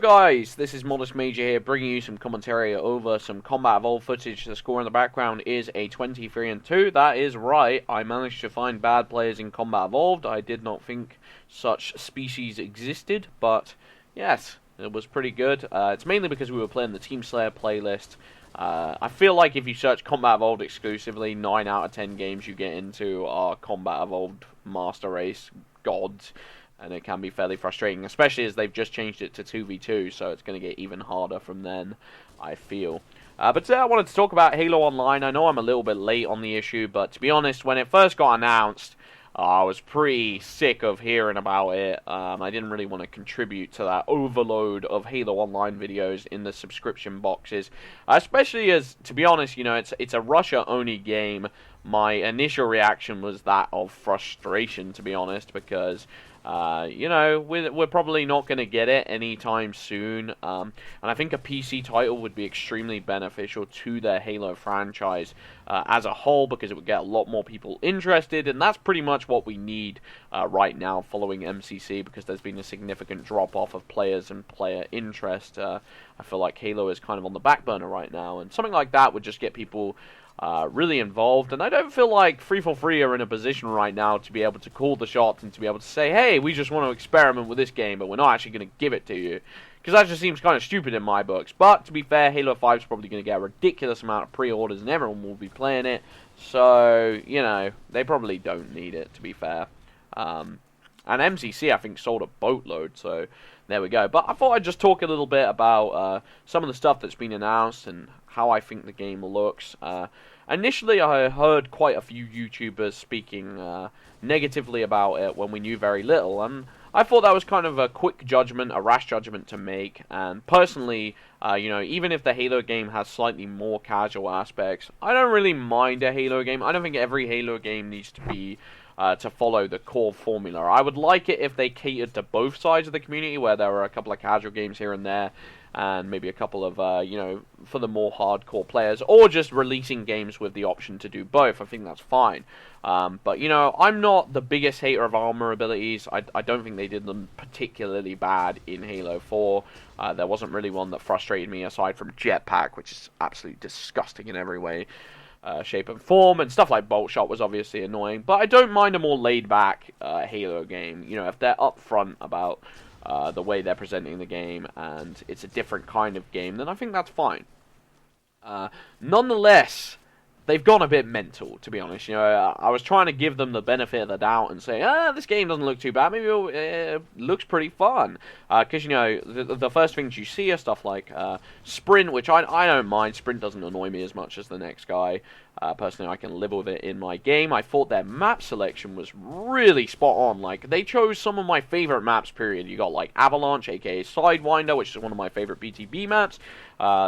Hello guys, this is Modest Major here, bringing you some commentary over some Combat Evolved footage. The score in the background is a 23-2. That is right, I managed to find bad players in Combat Evolved. I did not think such species existed, but yes, it was pretty good. It's mainly because we were playing the Team Slayer playlist. I feel like if you search Combat Evolved exclusively, 9 out of 10 games you get into are Combat Evolved Master Race gods. And it can be fairly frustrating, especially as they've just changed it to 2v2, so it's going to get even harder from then, I feel. But today I wanted to talk about Halo Online. I know I'm a little bit late on the issue, but to be honest, when it first got announced, I was pretty sick of hearing about it. I didn't really want to contribute to that overload of Halo Online videos in the subscription boxes, especially as, to be honest, you know, it's a Russia-only game. My initial reaction was that of frustration, to be honest, because you know, we're probably not going to get it anytime soon, and I think a PC title would be extremely beneficial to the Halo franchise as a whole, because it would get a lot more people interested, and that's pretty much what we need right now following MCC, because there's been a significant drop-off of players and player interest. I feel like Halo is kind of on the back burner right now, and something like that would just get people really involved, and I don't feel like 343 are in a position right now to be able to call the shots and to be able to say, hey, we just want to experiment with this game, but we're not actually going to give it to you, because that just seems kind of stupid in my books. But to be fair, Halo 5 is probably going to get a ridiculous amount of pre-orders and everyone will be playing it, so, you know, they probably don't need it, to be fair. And MCC, I think, sold a boatload, so there we go. But I thought I'd just talk a little bit about some of the stuff that's been announced and how I think the game looks. Initially, I heard quite a few YouTubers speaking negatively about it when we knew very little, and I thought that was kind of a quick judgment, a rash judgment to make. And personally, you know, even if the Halo game has slightly more casual aspects, I don't really mind a Halo game. I don't think every Halo game needs to be to follow the core formula. I would like it if they catered to both sides of the community, where there were a couple of casual games here and there, and maybe a couple of, you know, for the more hardcore players, or just releasing games with the option to do both. I think that's fine. But, you know, I'm not the biggest hater of armor abilities. I don't think they did them particularly bad in Halo 4. There wasn't really one that frustrated me, aside from Jetpack, which is absolutely disgusting in every way, shape and form, and stuff like Bolt Shot was obviously annoying. But I don't mind a more laid-back Halo game. You know, if they're upfront about the way they're presenting the game, and it's a different kind of game, then I think that's fine. Nonetheless, they've gone a bit mental, to be honest. You know, I was trying to give them the benefit of the doubt and say, this game doesn't look too bad. Maybe it looks pretty fun. Because, you know, the first things you see are stuff like Sprint, which I don't mind. Sprint doesn't annoy me as much as the next guy. Personally, I can live with it in my game. I thought their map selection was really spot on. Like, they chose some of my favorite maps, period. You got, like, Avalanche, aka Sidewinder, which is one of my favorite BTB maps.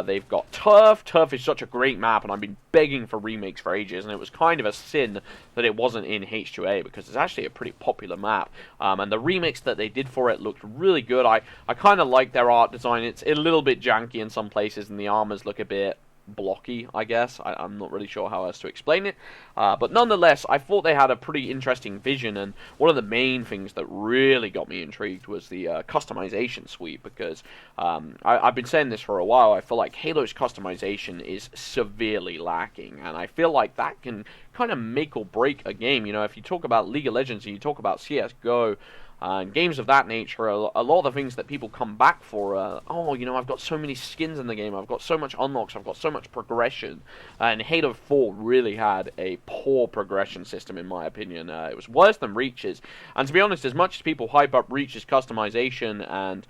They've got Turf. Turf is such a great map, and I've been begging for remakes for ages, and it was kind of a sin that it wasn't in H2A, because it's actually a pretty popular map. And the remix that they did for it looked really good. I kind of like their art design. It's a little bit janky in some places, and the armors look a bit blocky, I guess. I'm not really sure how else to explain it, but nonetheless, I thought they had a pretty interesting vision, and one of the main things that really got me intrigued was the customization suite, because I've been saying this for a while. I feel like Halo's customization is severely lacking, and I feel like that can kind of make or break a game. You know, if you talk about League of Legends and you talk about CSGO, and games of that nature, a lot of the things that people come back for, oh, you know, I've got so many skins in the game, I've got so much unlocks, I've got so much progression. And Halo 4 really had a poor progression system, in my opinion. It was worse than Reach's. And to be honest, as much as people hype up Reach's customization and,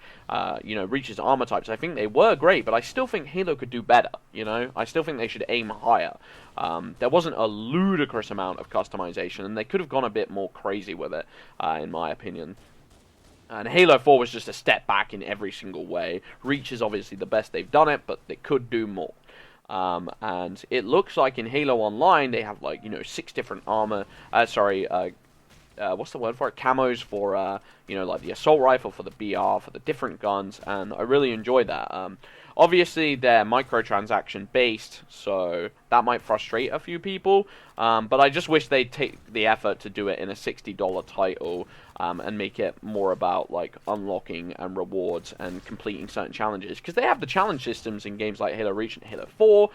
you know, Reach's armor types, I think they were great, but I still think Halo could do better, you know? I still think they should aim higher. There wasn't a ludicrous amount of customization, and they could have gone a bit more crazy with it, in my opinion. And Halo 4 was just a step back in every single way. Reach is obviously the best they've done it, but they could do more. And it looks like in Halo Online, they have, like, you know, 6 different armor, what's the word for it? Camos for, you know, like the assault rifle for the BR, for the different guns, and I really enjoy that. Obviously, they're microtransaction based, so that might frustrate a few people, but I just wish they'd take the effort to do it in a $60 title, and make it more about like unlocking and rewards and completing certain challenges, because they have the challenge systems in games like Halo Reach and Halo 4,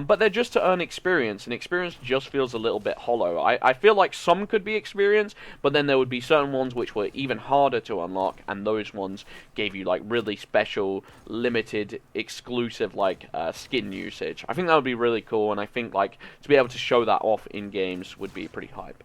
but they're just to earn experience, and experience just feels a little bit hollow. I feel like some could be experience, but then there would be certain ones which were even harder to unlock, and those ones gave you like really special, limited, exclusive like skin usage. I think that would be really cool, and I think like to be able to show that off in games would be pretty hype.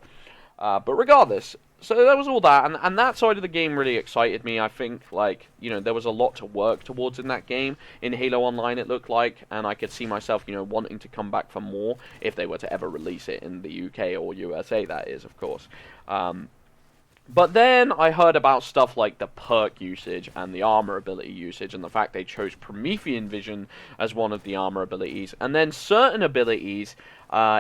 But regardless, so there was all that, and that side of the game really excited me. I think, like, you know, there was a lot to work towards in that game. In Halo Online, it looked like, and I could see myself, you know, wanting to come back for more if they were to ever release it in the UK or USA, that is, of course. But then I heard about stuff like the perk usage and the armor ability usage, and the fact they chose Promethean Vision as one of the armor abilities. And then certain abilities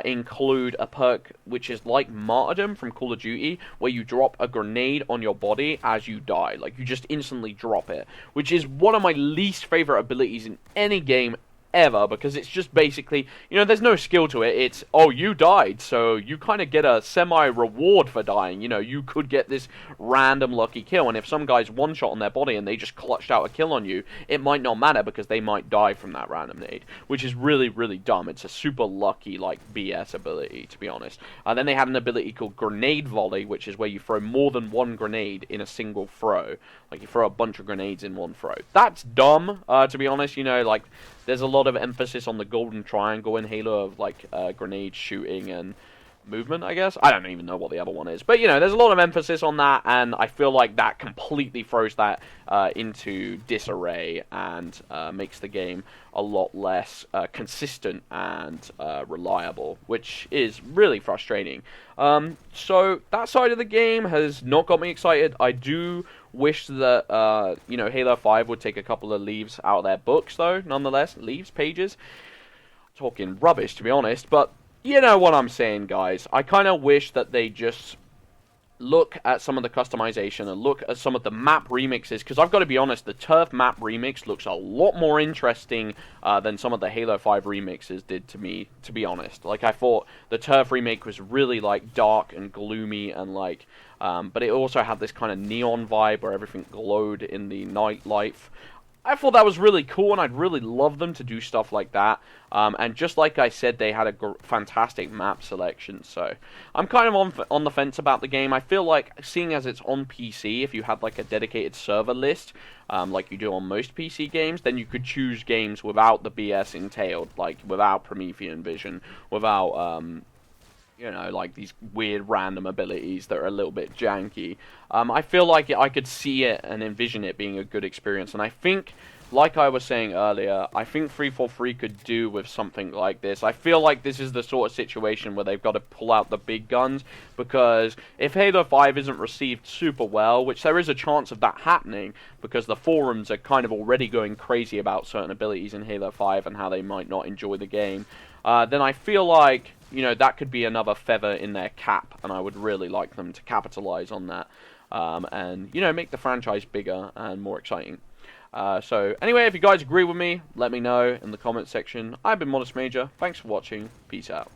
include a perk which is like Martyrdom from Call of Duty, where you drop a grenade on your body as you die. Like, you just instantly drop it, which is one of my least favorite abilities in any game ever, because it's just basically, you know, there's no skill to it. It's, oh, you died, so you kind of get a semi-reward for dying. You know, you could get this random lucky kill, and if some guy's one shot on their body and they just clutched out a kill on you, it might not matter because they might die from that random nade, which is really, really dumb. It's a super lucky, like, BS ability, to be honest. And then they had an ability called Grenade Volley, which is where you throw more than one grenade in a single throw. Like, you throw a bunch of grenades in one throw. That's dumb, to be honest. You know, like, there's a lot of emphasis on the golden triangle in Halo of, like, grenade shooting and movement, I guess. I don't even know what the other one is. But, you know, there's a lot of emphasis on that, and I feel like that completely throws that into disarray and makes the game a lot less consistent and reliable, which is really frustrating. So that side of the game has not got me excited. I do wish that, you know, Halo 5 would take a couple of leaves out of their books, though, nonetheless. Leaves, pages. Talking rubbish, to be honest, but you know what I'm saying, guys. I kind of wish that they just look at some of the customization and look at some of the map remixes, because I've got to be honest, the Turf map remix looks a lot more interesting than some of the Halo 5 remixes did to me, to be honest. Like, I thought the Turf remake was really, like, dark and gloomy and, like, but it also had this kind of neon vibe where everything glowed in the nightlight. I thought that was really cool, and I'd really love them to do stuff like that. And just like I said, they had a fantastic map selection, so I'm kind of on the fence about the game. I feel like, seeing as it's on PC, if you had like a dedicated server list, like you do on most PC games, then you could choose games without the BS entailed, like without Promethean Vision, without you know, like these weird random abilities that are a little bit janky. I feel like I could see it and envision it being a good experience, and I think, like I was saying earlier, I think 343 could do with something like this. I feel like this is the sort of situation where they've got to pull out the big guns, because if Halo 5 isn't received super well, which there is a chance of that happening, because the forums are kind of already going crazy about certain abilities in Halo 5 and how they might not enjoy the game, then I feel like, you know, that could be another feather in their cap, and I would really like them to capitalize on that, and, you know, make the franchise bigger and more exciting. So, anyway, if you guys agree with me, let me know in the comments section. I've been Modest Major. Thanks for watching. Peace out.